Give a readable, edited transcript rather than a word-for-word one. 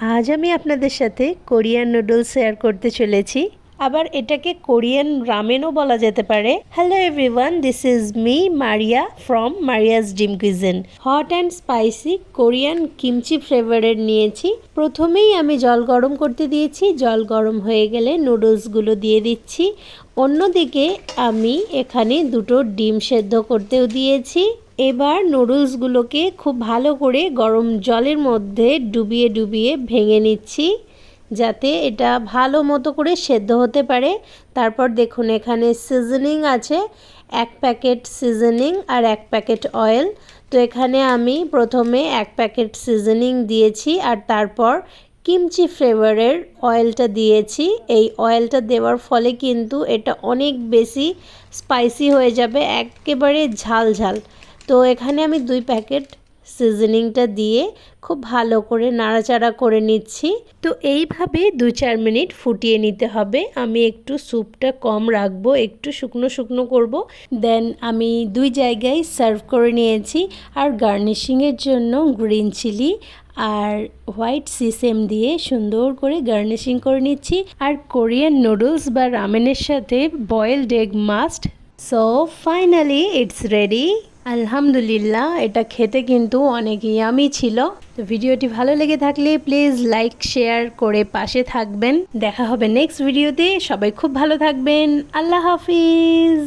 আজ আমি আপনাদের সাথে কোরিয়ান নুডলস শেয়ার করতে চলেছি। আবার এটাকে কোরিয়ান রামেনও বলা যেতে পারে। Hello everyone, this is me Maria from Maria's dream cuisine. Hot and spicy Korean kimchi ফ্লেভারের নিয়েছি। প্রথমেই আমি জল গরম করতে দিয়েছি। জল গরম হয়ে গেলে নুডলসগুলো দিয়ে দিচ্ছি। অন্যদিকে আমি এখানে দুটো ডিম সেদ্ধ করতেও দিয়েছি। এবার নুডলসগুলোকে খুব ভালো করে গরম জলের মধ্যে ডুবিয়ে ডুবিয়ে ভেঙে নিচ্ছি, যাতে এটা ভালো মতো করে সেদ্ধ হতে পারে। তারপর দেখুন এখানে সিজনিং আছে, 1 প্যাকেট সিজনিং আর 1 প্যাকেট অয়েল। তো এখানে আমি প্রথমে 1 প্যাকেট সিজনিং দিয়েছি আর তারপর কিমচি ফ্লেভারের অয়েলটা দিয়েছি। এই অয়েলটা দেওয়ার ফলে কিন্তু এটা অনেক বেশি স্পাইসি হয়ে যাবে, একেবারে ঝাল ঝাল। তো এখানে আমি 2 প্যাকেট সিজনিংটা দিয়ে খুব ভালো করে নাড়াচাড়া করে নিচ্ছি। তো এইভাবে 2-4 মিনিট ফুটিয়ে নিতে হবে। আমি একটু স্যুপটা কম রাখবো, একটু শুকনো শুকনো করব। দেন আমি 2 জায়গায় সার্ভ করে নিয়েছি। আর গার্নিশিংয়ের জন্য গ্রিন চিলি আর হোয়াইট সিসেম দিয়ে সুন্দর করে গার্নিশিং করে নিচ্ছি। আর কোরিয়ান নুডলস বা রামেনের সাথে boiled egg must. So finally it's ready. আলহামদুলিল্লাহ, এটা খেতে কিন্তু অনেক ইয়ামি ছিল। তো ভিডিওটি ভালো লেগে থাকলে প্লিজ লাইক শেয়ার করে পাশে থাকবেন। দেখা হবে নেক্সট ভিডিওতে। সবাই খুব ভালো থাকবেন। আল্লাহ হাফিজ।